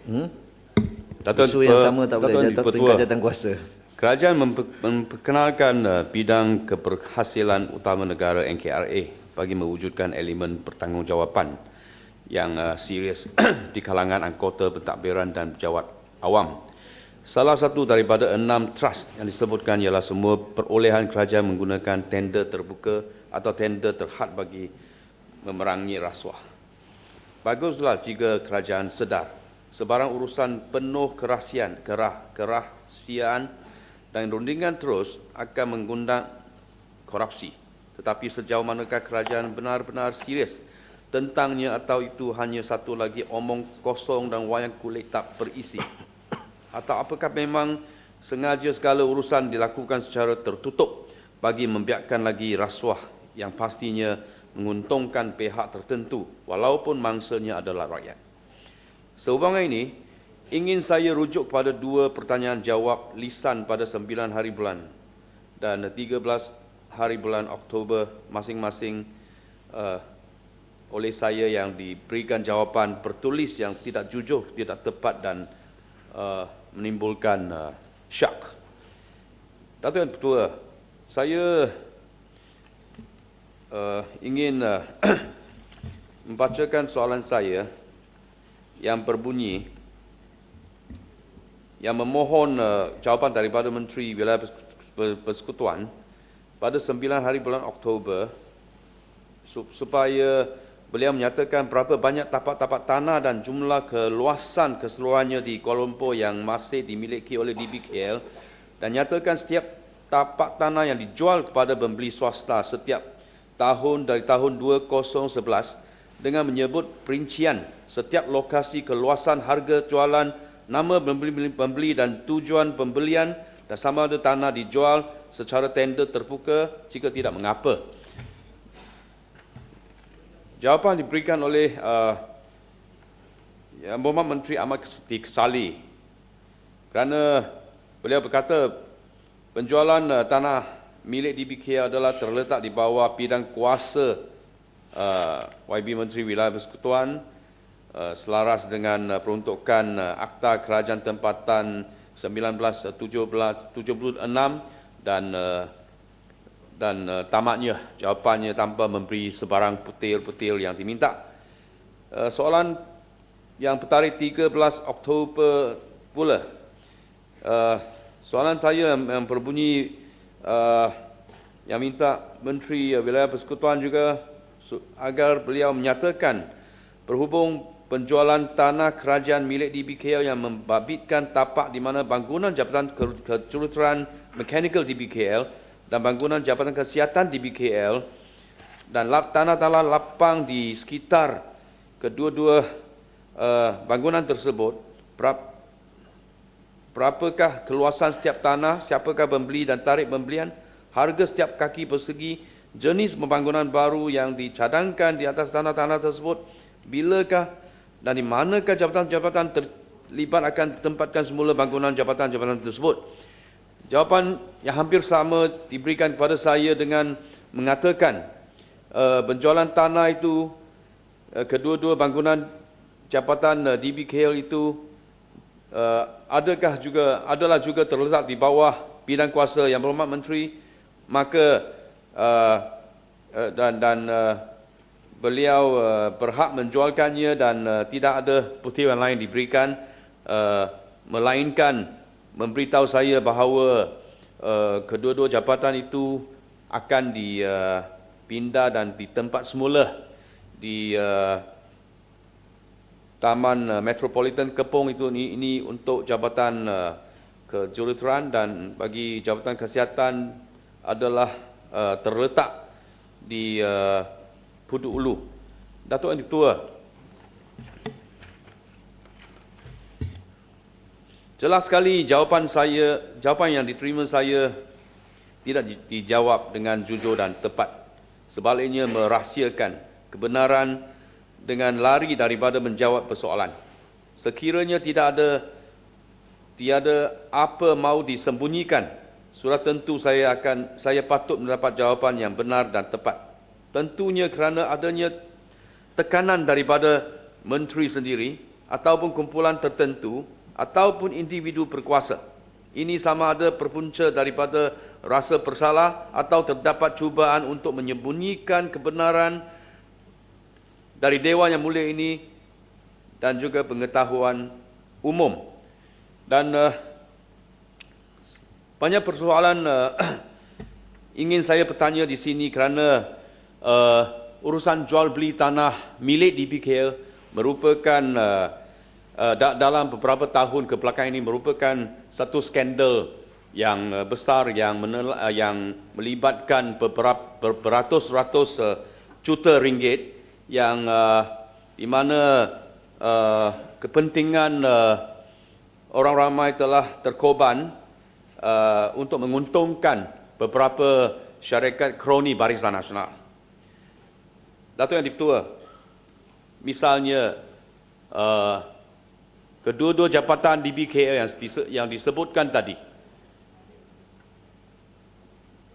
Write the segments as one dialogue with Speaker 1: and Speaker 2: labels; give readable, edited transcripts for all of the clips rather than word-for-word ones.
Speaker 1: Isu yang sama tak boleh jatuh peringkat jawatan kuasa.
Speaker 2: Kerajaan memperkenalkan bidang keberhasilan utama negara NKRA bagi mewujudkan elemen pertanggungjawapan yang serius di kalangan anggota pentadbiran dan pejabat awam. Salah satu daripada 6 trust yang disebutkan ialah semua perolehan kerajaan menggunakan tender terbuka atau tender terhad bagi memerangi rasuah. Baguslah jika kerajaan sedar sebarang urusan penuh kerahsiaan dan rundingan terus akan mengundang korupsi. Tetapi sejauh manakah kerajaan benar-benar serius tentangnya atau itu hanya satu lagi omong kosong dan wayang kulit tak berisi? Atau apakah memang sengaja segala urusan dilakukan secara tertutup bagi membiarkan lagi rasuah yang pastinya menguntungkan pihak tertentu walaupun mangsanya adalah rakyat? Sehubungan ini, ingin saya rujuk pada 2 pertanyaan jawab lisan pada 9 hari bulan dan 13 hari bulan Oktober masing-masing oleh saya yang diberikan jawapan tertulis yang tidak jujur, tidak tepat dan menimbulkan syak. Datuk Yang Ketua, saya ingin membacakan soalan saya yang berbunyi, yang memohon jawapan daripada Menteri Wilayah Persekutuan pada 9 hari bulan Oktober supaya beliau menyatakan berapa banyak tapak-tapak tanah dan jumlah keluasan keseluruhannya di Kuala Lumpur yang masih dimiliki oleh DBKL dan nyatakan setiap tapak tanah yang dijual kepada pembeli swasta setiap tahun dari tahun 2011 dengan menyebut perincian setiap lokasi keluasan, harga jualan, nama pembeli dan tujuan pembelian dan sama ada tanah dijual secara tender terbuka, jika tidak mengapa. Jawapan diberikan oleh Yang Berhormat Menteri Ahmad Salleh kerana beliau berkata penjualan tanah milik DBK adalah terletak di bawah bidang kuasa YB Menteri Wilayah Persekutuan selaras dengan peruntukan Akta Kerajaan Tempatan 1976 dan tamatnya jawapannya tanpa memberi sebarang putil-putil yang diminta. Soalan yang bertarikh 13 Oktober pula, soalan saya yang berbunyi yang minta Menteri Wilayah Persekutuan juga agar beliau menyatakan berhubung penjualan tanah kerajaan milik DBKL yang membabitkan tapak di mana bangunan Jabatan Kejuruteraan Mekanikal DBKL dan bangunan Jabatan Kesihatan DBKL dan tanah-tanah lapang di sekitar kedua-dua bangunan tersebut, berapakah keluasan setiap tanah, siapakah pembeli dan tarikh pembelian, harga setiap kaki persegi, jenis pembangunan baru yang dicadangkan di atas tanah-tanah tersebut, bilakah dan di manakah jabatan-jabatan terlibat akan ditempatkan semula bangunan jabatan-jabatan tersebut. Jawapan yang hampir sama diberikan kepada saya dengan mengatakan penjualan tanah itu, kedua-dua bangunan jabatan DBKL itu adalah juga terletak di bawah bidang kuasa Yang Berhormat Menteri, maka beliau berhak menjualkannya dan tidak ada putiran lain diberikan melainkan memberitahu saya bahawa kedua-dua jabatan itu akan dipindah dan ditempat semula di Taman Metropolitan Kepong itu. Ini untuk jabatan kejuruteraan dan bagi jabatan kesihatan adalah terletak di Pudu Ulu. Datuk Yang Ketua, jelas sekali jawapan yang diterima saya tidak dijawab dengan jujur dan tepat. Sebaliknya merahsiakan kebenaran dengan lari daripada menjawab persoalan. Sekiranya tiada apa mau disembunyikan, sudah tentu saya patut mendapat jawapan yang benar dan tepat. Tentunya kerana adanya tekanan daripada menteri sendiri ataupun kumpulan tertentu ataupun individu berkuasa. Ini sama ada berpunca daripada rasa bersalah atau terdapat cubaan untuk menyembunyikan kebenaran dari Dewan yang mulia ini dan juga pengetahuan umum. Dan banyak persoalan ingin saya bertanya di sini kerana urusan jual beli tanah milik DBKL merupakan dalam beberapa tahun kebelakangan ini merupakan satu skandal yang besar yang melibatkan beratus-ratus juta ringgit yang di mana kepentingan orang ramai telah terkorban untuk menguntungkan beberapa syarikat kroni Barisan Nasional. Datuk Yang Di-Pertua, misalnya kedua-dua jabatan DBKL yang disebutkan tadi,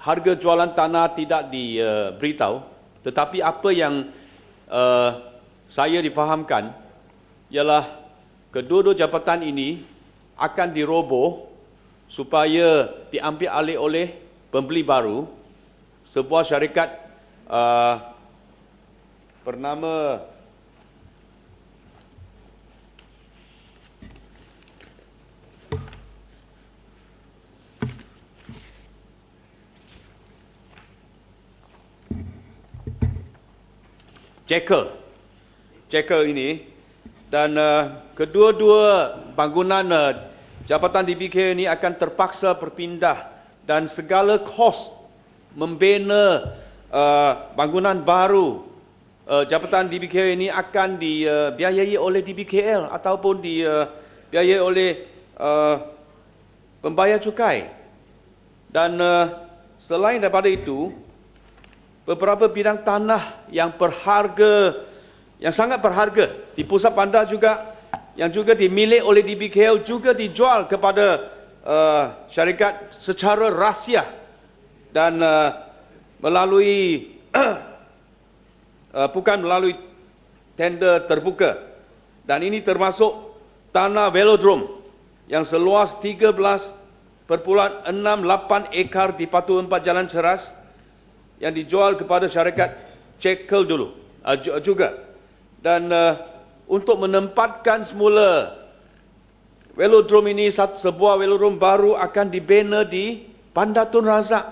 Speaker 2: harga jualan tanah tidak diberitahu, tetapi apa yang saya difahamkan ialah kedua-dua jabatan ini akan diroboh supaya diambil alih oleh pembeli baru, sebuah syarikat bernama Jekyll ini, dan kedua-dua bangunan jabatan DBK ini akan terpaksa berpindah dan segala kos membina bangunan baru jabatan DBK ini akan dibiayai oleh DBKL ataupun dibiayai oleh pembayar cukai. Dan selain daripada itu, beberapa bidang tanah yang berharga, yang sangat berharga di pusat bandar juga, yang juga dimiliki oleh DBKL juga dijual kepada syarikat secara rahsia dan melalui bukan melalui tender terbuka. Dan ini termasuk tanah velodrome yang seluas 13.68 ekar di Patu 4 Jalan Ceras yang dijual kepada syarikat Jekyll dulu juga. Dan untuk menempatkan semula velodrome ini, sebuah velodrome baru akan dibina di Bandar Tun Razak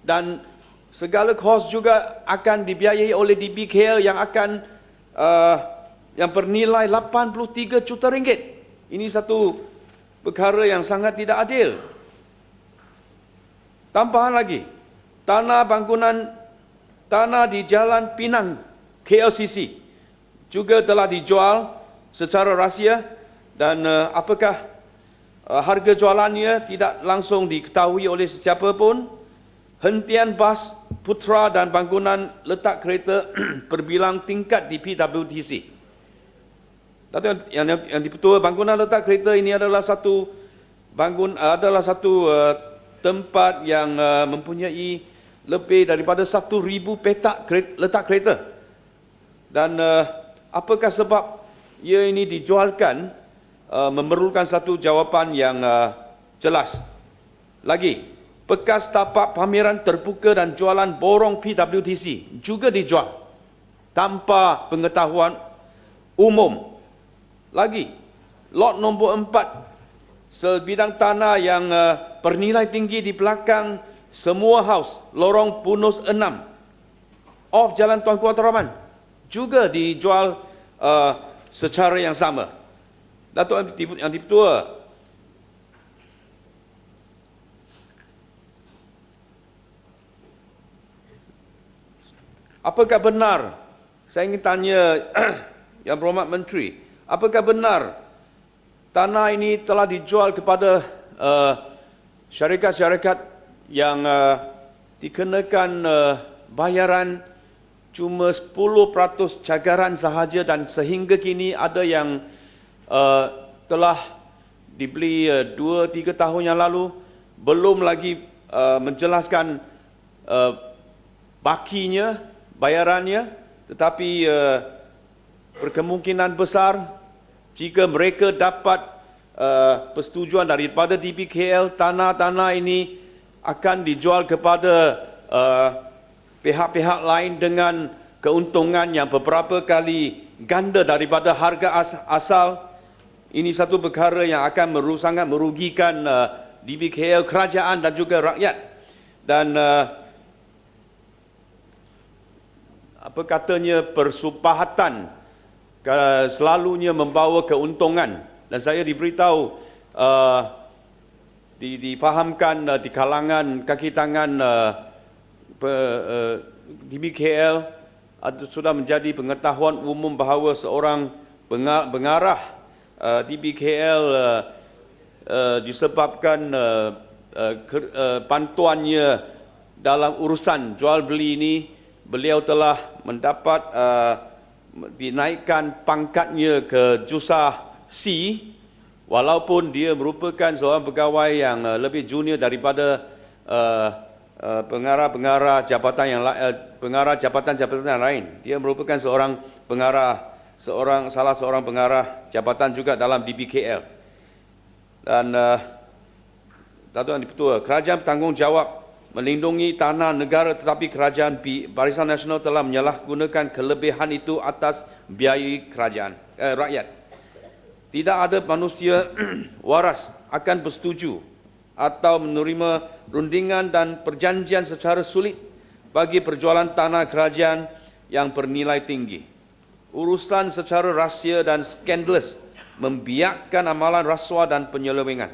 Speaker 2: dan segala kos juga akan dibiayai oleh DBKL yang akan yang bernilai 83 juta ringgit. Ini satu perkara yang sangat tidak adil. Tambahan lagi, tanah di Jalan Pinang KLCC juga telah dijual secara rahsia dan apakah harga jualannya tidak langsung diketahui oleh sesiapa pun. Hentian bas Putra dan bangunan letak kereta berbilang tingkat di PWTC. Datuk yang Di-Pertua, bangunan letak kereta ini adalah satu tempat yang mempunyai lebih daripada 1,000 petak letak kereta. Dan apakah sebab ia ini dijualkan memerlukan satu jawapan yang jelas. Lagi, bekas tapak pameran terbuka dan jualan borong PWTC juga dijual tanpa pengetahuan umum. Lagi, lot nombor 4, sebidang tanah yang bernilai tinggi di belakang semua house, lorong Bunus 6, off Jalan Tuanku Abdul juga dijual secara yang sama. Datuk Yang Di-Pertua, apakah benar, saya ingin tanya Yang Berhormat Menteri, apakah benar tanah ini telah dijual kepada syarikat-syarikat yang dikenakan bayaran cuma 10% cagaran sahaja dan sehingga kini ada yang telah dibeli 2-3 tahun yang lalu, belum lagi menjelaskan bakinya, bayarannya, tetapi berkemungkinan besar jika mereka dapat persetujuan daripada DBKL, tanah-tanah ini akan dijual kepada pihak-pihak lain dengan keuntungan yang beberapa kali ganda daripada harga asal. Ini satu perkara yang akan sangat merugikan DBKL, kerajaan dan juga rakyat. Dan apa katanya, persupahatan selalunya membawa keuntungan. Dan saya diberitahu, difahamkan di kalangan kaki tangan DBKL, sudah menjadi pengetahuan umum bahawa seorang pengarah DBKL disebabkan bantuannya dalam urusan jual beli ini, beliau telah mendapat dinaikkan pangkatnya ke Jusah C, walaupun dia merupakan seorang pegawai yang lebih junior daripada pengarah-pengarah jabatan yang pengarah jabatan-jabatan yang lain. Dia merupakan salah seorang pengarah jabatan juga dalam DBKL. Dan Datuk Yang Dipertua, kerajaan bertanggungjawab melindungi tanah negara, tetapi kerajaan Barisan Nasional telah menyalahgunakan kelebihan itu atas biaya kerajaan rakyat. Tidak ada manusia waras akan bersetuju atau menerima rundingan dan perjanjian secara sulit bagi perjualan tanah kerajaan yang bernilai tinggi. Urusan secara rahsia dan skandalus membiakkan amalan rasuah dan penyelewengan,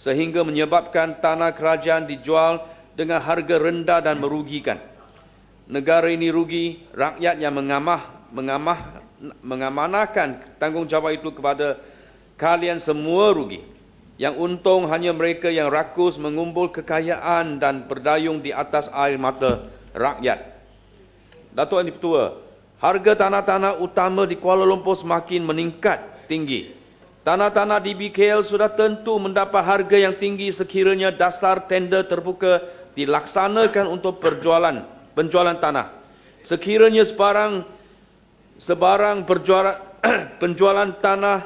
Speaker 2: sehingga menyebabkan tanah kerajaan dijual dengan harga rendah dan merugikan. Negara ini rugi, rakyat yang mengamanahkan tanggungjawab itu kepada kalian semua rugi. Yang untung hanya mereka yang rakus mengumpul kekayaan dan berdayung di atas air mata rakyat. Datuk Yang Dipertua, harga tanah-tanah utama di Kuala Lumpur semakin meningkat tinggi. Tanah-tanah DBKL sudah tentu mendapat harga yang tinggi sekiranya dasar tender terbuka dilaksanakan untuk penjualan tanah. Sekiranya sebarang penjualan tanah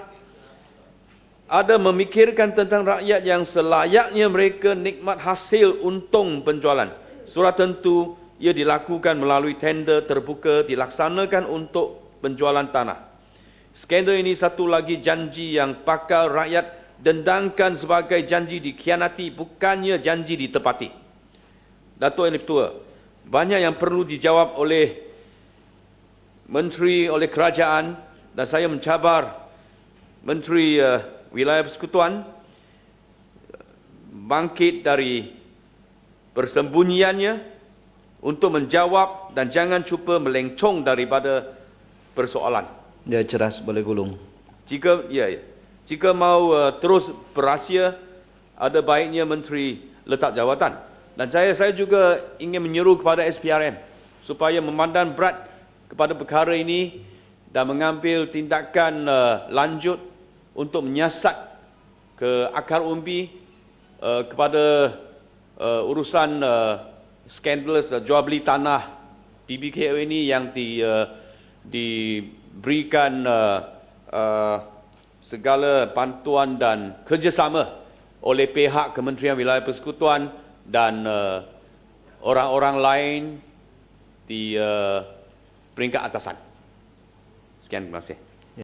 Speaker 2: ada memikirkan tentang rakyat yang selayaknya mereka nikmat hasil untung penjualan, sudah tentu ia dilakukan melalui tender terbuka dilaksanakan untuk penjualan tanah. Skandal ini satu lagi janji yang bakal rakyat dendangkan sebagai janji dikhianati, bukannya janji ditepati. Datuk Yang Dipertua, banyak yang perlu dijawab oleh menteri, oleh kerajaan, dan saya mencabar Menteri Wilayah Persekutuan bangkit dari persembunyiannya untuk menjawab dan jangan cuba melencong daripada persoalan.
Speaker 1: Dia ceras boleh gulung.
Speaker 2: Jika mau terus berahsia, ada baiknya menteri letak jawatan. Dan saya juga ingin menyeru kepada SPRM supaya memandang berat kepada perkara ini dan mengambil tindakan lanjut untuk menyiasat ke akar umbi kepada urusan skandalus jual beli tanah DBKL ini yang diberikan segala bantuan dan kerjasama oleh pihak Kementerian Wilayah Persekutuan dan orang-orang lain di peringkat atasan. Sekian, terima kasih.